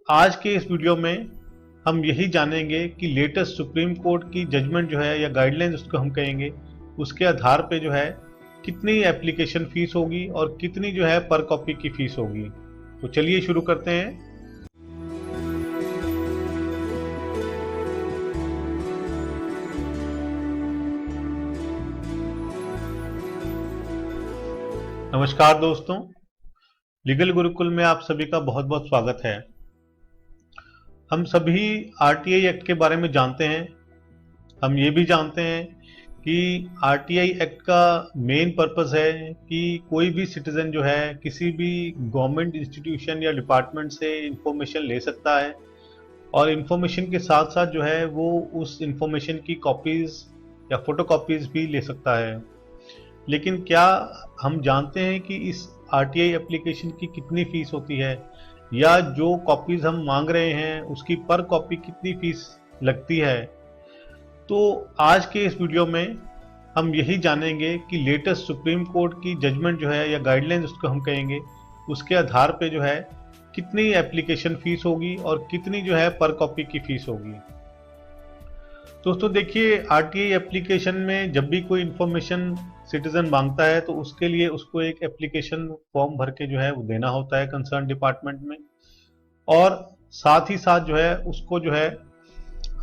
आज के इस वीडियो में हम यही जानेंगे कि लेटेस्ट सुप्रीम कोर्ट की जजमेंट जो है या गाइडलाइंस उसको हम कहेंगे, उसके आधार पे जो है कितनी एप्लीकेशन फीस होगी और कितनी जो है पर कॉपी की फीस होगी। तो चलिए शुरू करते हैं। नमस्कार दोस्तों, लीगल गुरुकुल में आप सभी का बहुत बहुत स्वागत है। हम सभी आरटीआई एक्ट के बारे में जानते हैं। हम ये भी जानते हैं कि आरटीआई एक्ट का मेन पर्पस है कि कोई भी सिटीजन जो है किसी भी गवर्नमेंट इंस्टीट्यूशन या डिपार्टमेंट से इंफॉर्मेशन ले सकता है और इंफॉर्मेशन के साथ साथ जो है वो उस इंफॉर्मेशन की कॉपीज या फोटो कॉपीज भी ले सकता है। लेकिन क्या हम जानते हैं कि इस आरटीआई एप्लीकेशन की कितनी फीस होती है या जो कॉपीज हम मांग रहे हैं उसकी पर कॉपी कितनी फीस लगती है? तो आज के इस वीडियो में हम यही जानेंगे कि लेटेस्ट सुप्रीम कोर्ट की जजमेंट जो है या गाइडलाइंस उसको हम कहेंगे, उसके आधार पे जो है कितनी एप्लीकेशन फीस होगी और कितनी जो है पर कॉपी की फीस होगी। दोस्तों देखिए, आरटीआई एप्लीकेशन में जब भी कोई इंफॉर्मेशन सिटीजन मांगता है तो उसके लिए उसको एक एप्लीकेशन फॉर्म भर के जो है वो देना होता है कंसर्न डिपार्टमेंट में, और साथ ही साथ जो है उसको जो है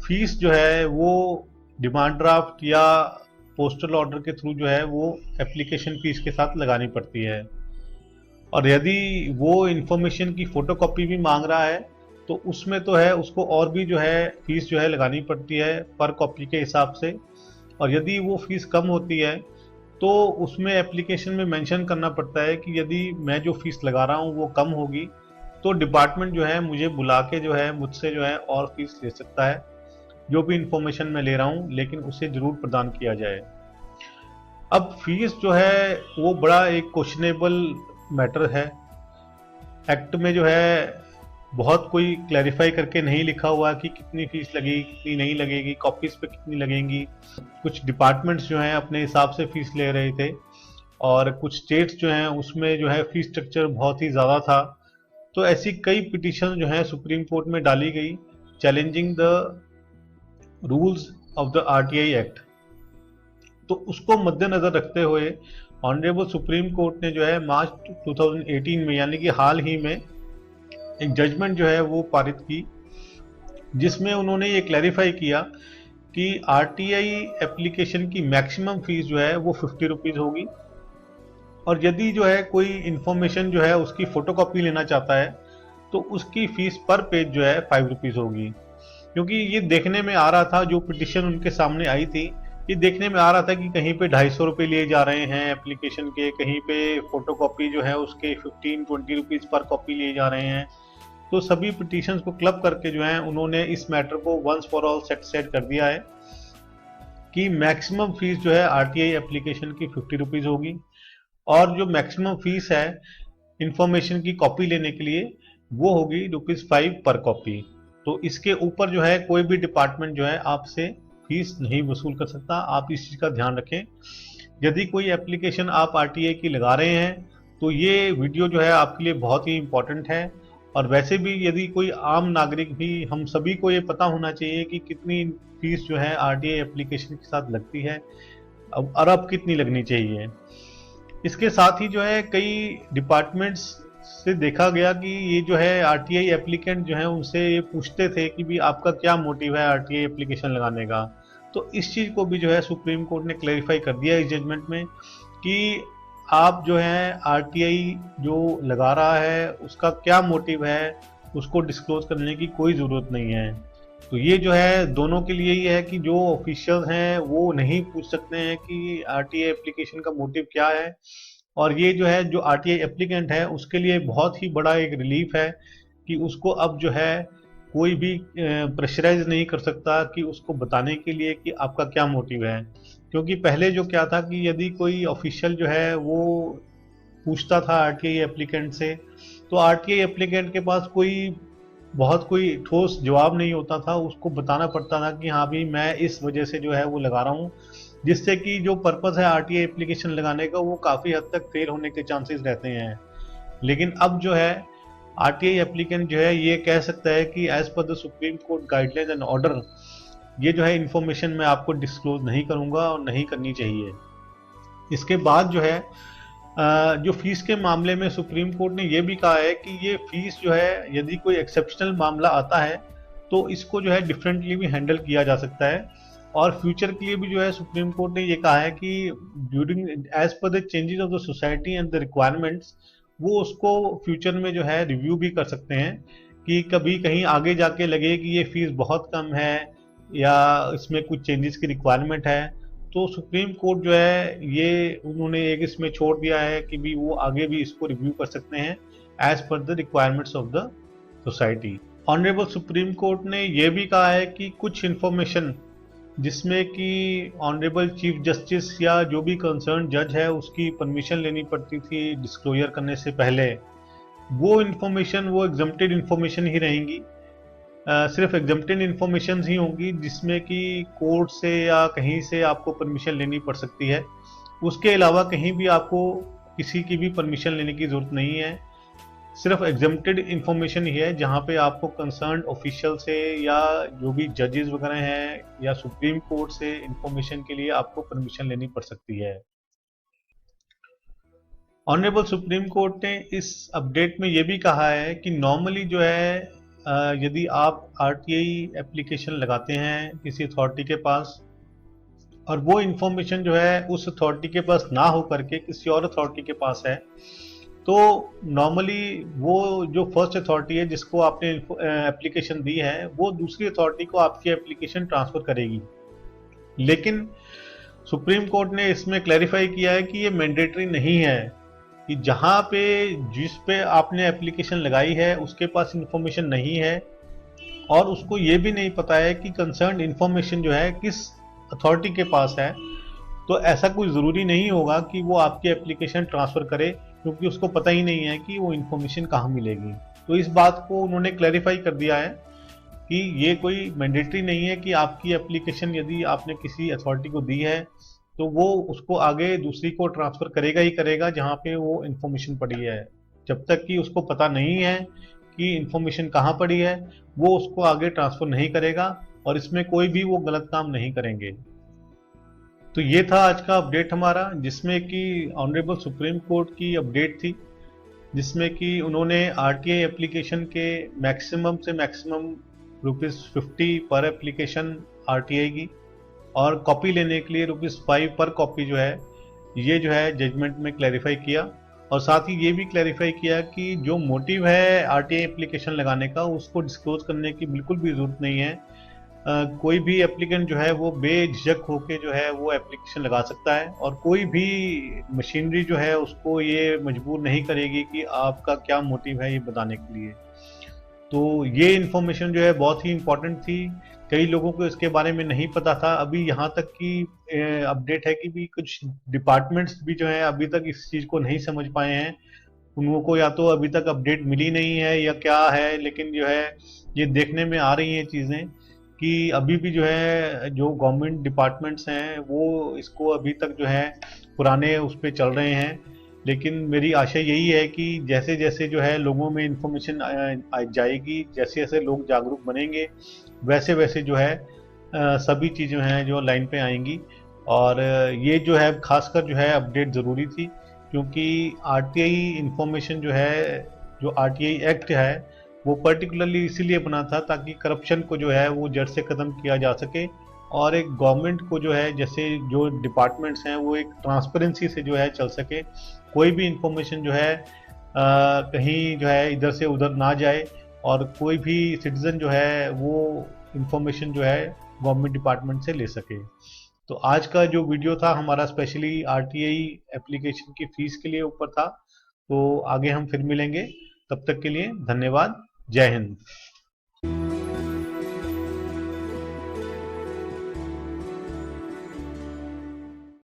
फीस जो है वो डिमांड ड्राफ्ट या पोस्टल ऑर्डर के थ्रू जो है वो एप्लीकेशन फीस के साथ लगानी पड़ती है। और यदि वो इंफॉर्मेशन की फोटोकॉपी भी मांग रहा है तो उसमें तो है उसको और भी जो है फीस जो है लगानी पड़ती है पर कॉपी के हिसाब से। और यदि वो फीस कम होती है तो उसमें एप्लीकेशन में मेंशन करना पड़ता है कि यदि मैं जो फीस लगा रहा हूँ वो कम होगी तो डिपार्टमेंट जो है मुझे बुला के जो है मुझसे जो है और फीस ले सकता है। जो भी इंफॉर्मेशन मैं ले रहा हूँ लेकिन उसे जरूर प्रदान किया जाए। अब फीस जो है वो बड़ा एक क्वेश्चनेबल मैटर है। एक्ट में जो है बहुत कोई क्लैरिफाई करके नहीं लिखा हुआ कि कितनी फीस लगेगी कितनी नहीं लगेगी, कॉपीज पे कितनी लगेंगी। कुछ डिपार्टमेंट्स जो हैं अपने हिसाब से फीस ले रहे थे और कुछ स्टेट्स जो हैं उसमें जो है फीस स्ट्रक्चर बहुत ही ज़्यादा था। तो ऐसी कई पिटीशन जो हैं सुप्रीम कोर्ट में डाली गई challenging the rules of the RTI act. तो उसको मद्देनजर रखते हुए ऑनरेबल सुप्रीम कोर्ट ने जो है मार्च 2018 में यानी कि हाल ही में एक जजमेंट जो है वो पारित की, जिसमें उन्होंने ये क्लैरिफाई किया कि आरटीआई एप्लीकेशन की मैक्सिमम फीस जो है वो 50 रुपीज़ होगी और यदि जो है कोई इंफॉर्मेशन जो है उसकी फोटोकॉपी लेना चाहता है तो उसकी फीस पर पेज जो है 5 रुपीज़ होगी। क्योंकि ये देखने में आ रहा था, जो पिटिशन उनके सामने आई थी, ये देखने में आ रहा था कि कहीं पे 250 रुपये लिए जा रहे हैं एप्लीकेशन के, कहीं पे फोटोकॉपी जो है उसके 15-20 रुपीज़ पर कॉपी लिए जा रहे हैं। तो सभी पिटीशंस को क्लब करके जो है उन्होंने इस मैटर को वंस फॉर ऑल सेट कर दिया है कि मैक्सिमम फीस जो है आरटीआई एप्लीकेशन की 50 रुपीज़ होगी और जो मैक्सिमम फीस है इंफॉर्मेशन की कॉपी लेने के लिए वो होगी ₹5 पर कॉपी। तो इसके ऊपर जो है कोई भी डिपार्टमेंट जो है आपसे फीस नहीं वसूल कर सकता। आप इस चीज़ का ध्यान रखें। यदि कोई एप्लीकेशन आप आरटीआई की लगा रहे हैं तो ये वीडियो जो है आपके लिए बहुत ही इंपॉर्टेंट है। और वैसे भी यदि कोई आम नागरिक भी, हम सभी को ये पता होना चाहिए कि कितनी फीस जो है आरटीआई एप्लीकेशन के साथ लगती है और अब कितनी लगनी चाहिए। इसके साथ ही जो है कई डिपार्टमेंट्स से देखा गया कि ये जो है आरटीआई एप्लीकेंट जो है उनसे ये पूछते थे कि भी आपका क्या मोटिव है आरटीआई एप्लीकेशन लगाने का। तो इस चीज़ को भी जो है सुप्रीम कोर्ट ने क्लैरिफाई कर दिया इस जजमेंट में कि आप जो है आरटीआई जो लगा रहा है उसका क्या मोटिव है उसको डिस्क्लोज करने की कोई ज़रूरत नहीं है। तो ये जो है दोनों के लिए ही है कि जो ऑफिशियल हैं वो नहीं पूछ सकते हैं कि आरटीआई एप्लीकेशन का मोटिव क्या है, और ये जो है जो आरटीआई एप्लीकेंट है उसके लिए बहुत ही बड़ा एक रिलीफ है कि उसको अब जो है कोई भी प्रेशराइज नहीं कर सकता कि उसको बताने के लिए कि आपका क्या मोटिव है। क्योंकि पहले जो क्या था कि यदि कोई ऑफिशियल जो है वो पूछता था आरटीआई एप्लीकेंट से तो आरटीआई एप्लीकेंट के पास कोई ठोस जवाब नहीं होता था। उसको बताना पड़ता था कि हाँ भी मैं इस वजह से जो है वो लगा रहा हूँ, जिससे कि जो पर्पस है आरटीआई एप्लीकेशन लगाने का वो काफ़ी हद तक फेल होने के चांसेस रहते हैं। लेकिन अब जो है आरटीआई एप्लीकेंट जो है ये कह सकता है कि as per the supreme court guidelines and order ये जो है इंफॉर्मेशन मैं आपको डिस्क्लोज नहीं करूंगा और नहीं करनी चाहिए। इसके बाद जो है जो फीस के मामले में सुप्रीम कोर्ट ने ये भी कहा है कि ये फीस जो है यदि कोई एक्सेप्शनल मामला आता है तो इसको जो है डिफरेंटली भी हैंडल किया जा सकता है। और फ्यूचर के लिए भी जो है सुप्रीम कोर्ट ने ये कहा है कि during as per the changes of the society and the requirements वो उसको फ्यूचर में जो है रिव्यू भी कर सकते हैं कि कभी कहीं आगे जाके लगे कि ये फीस बहुत कम है या इसमें कुछ चेंजेस की रिक्वायरमेंट है तो सुप्रीम कोर्ट जो है ये उन्होंने एक इसमें छोड़ दिया है कि भी वो आगे भी इसको रिव्यू कर सकते हैं as per the requirements of the society. Honourable supreme court ने यह भी कहा है कि कुछ इंफॉर्मेशन जिसमें कि ऑनरेबल चीफ जस्टिस या जो भी कंसर्न जज है उसकी परमिशन लेनी पड़ती थी डिस्क्लोजर करने से पहले, वो इंफॉर्मेशन वो एग्जम्प्टेड इंफॉर्मेशन ही रहेंगी। सिर्फ एग्जम्प्टेड इंफॉर्मेशन ही होंगी जिसमें कि कोर्ट से या कहीं से आपको परमिशन लेनी पड़ सकती है। उसके अलावा कहीं भी आपको किसी की भी परमिशन लेने की जरूरत नहीं है। सिर्फ एग्जम्प्टेड इंफॉर्मेशन ही है जहां पे आपको कंसर्न ऑफिशियल से या जो भी जजेस वगैरह हैं या सुप्रीम कोर्ट से इंफॉर्मेशन के लिए आपको परमिशन लेनी पड़ सकती है। ऑनरेबल सुप्रीम कोर्ट ने इस अपडेट में यह भी कहा है कि नॉर्मली जो है यदि आप आरटीआई एप्लीकेशन लगाते हैं किसी अथॉरिटी के पास और वो इंफॉर्मेशन जो है उस अथॉरिटी के पास ना हो करके किसी और अथॉरिटी के पास है तो नॉर्मली वो जो फर्स्ट अथॉरिटी है जिसको आपने एप्लीकेशन दी है वो दूसरी अथॉरिटी को आपकी एप्लीकेशन ट्रांसफर करेगी। लेकिन सुप्रीम कोर्ट ने इसमें क्लैरिफाई किया है कि ये मैंडेटरी नहीं है कि जहां पे जिस पे आपने एप्लीकेशन लगाई है उसके पास इंफॉर्मेशन नहीं है और उसको ये भी नहीं पता है कि कंसर्न इंफॉर्मेशन जो है किस अथॉरिटी के पास है, तो ऐसा कोई ज़रूरी नहीं होगा कि वो आपकी एप्लीकेशन ट्रांसफ़र करे क्योंकि उसको पता ही नहीं है कि वो इन्फॉर्मेशन कहाँ मिलेगी। तो इस बात को उन्होंने क्लैरिफाई कर दिया है कि ये कोई मैंडेटरी नहीं है कि आपकी एप्लीकेशन यदि आपने किसी अथॉरिटी को दी है तो वो उसको आगे दूसरी को ट्रांसफ़र करेगा ही करेगा जहाँ पे वो इन्फॉर्मेशन पड़ी है। जब तक कि उसको पता नहीं है कि इन्फॉर्मेशन कहाँ पड़ी है वो उसको आगे ट्रांसफ़र नहीं करेगा और इसमें कोई भी वो गलत काम नहीं करेंगे। तो ये था आज का अपडेट हमारा जिसमें कि ऑनरेबल सुप्रीम कोर्ट की अपडेट थी जिसमें कि उन्होंने आरटीआई एप्लीकेशन के मैक्सिमम से मैक्सिमम ₹50 पर एप्लीकेशन आरटीआई की और कॉपी लेने के लिए ₹5 पर कॉपी जो है ये जो है जजमेंट में क्लैरिफाई किया। और साथ ही ये भी क्लैरिफाई किया कि जो मोटिव है आरटीआई एप्लीकेशन लगाने का उसको डिस्क्लोज करने की बिल्कुल भी ज़रूरत नहीं है। कोई भी एप्लीकेंट जो है वो बेझिझक होके जो है वो एप्लीकेशन लगा सकता है और कोई भी मशीनरी जो है उसको ये मजबूर नहीं करेगी कि आपका क्या मोटिव है ये बताने के लिए। तो ये इन्फॉर्मेशन जो है बहुत ही इम्पोर्टेंट थी, कई लोगों को इसके बारे में नहीं पता था। अभी यहाँ तक की अपडेट है कि भी कुछ डिपार्टमेंट्स भी जो है अभी तक इस चीज़ को नहीं समझ पाए हैं, उनको या तो अभी तक अपडेट मिली नहीं है या क्या है, लेकिन जो है ये देखने में आ रही हैं चीज़ें कि अभी भी जो है जो गवर्नमेंट डिपार्टमेंट्स हैं वो इसको अभी तक जो है पुराने उस पर चल रहे हैं। लेकिन मेरी आशा यही है कि जैसे जैसे जो है लोगों में इंफॉर्मेशन जाएगी, जैसे जैसे लोग जागरूक बनेंगे वैसे वैसे जो है सभी चीज़ें हैं जो लाइन पे आएंगी। और ये जो है खासकर जो है अपडेट ज़रूरी थी क्योंकि आरटीआई इंफॉर्मेशन जो है जो आरटीआई एक्ट है वो पर्टिकुलरली इसीलिए बना था ताकि करप्शन को जो है वो जड़ से ख़त्म किया जा सके और एक गवर्नमेंट को जो है जैसे जो डिपार्टमेंट्स हैं वो एक ट्रांसपेरेंसी से जो है चल सके, कोई भी इंफॉर्मेशन जो है कहीं जो है इधर से उधर ना जाए और कोई भी सिटीज़न जो है वो इंफॉर्मेशन जो है गवर्नमेंट डिपार्टमेंट से ले सके। तो आज का जो वीडियो था हमारा स्पेशली आरटीआई एप्लीकेशन की फ़ीस के लिए ऊपर था। तो आगे हम फिर मिलेंगे, तब तक के लिए धन्यवाद। जय हिंद।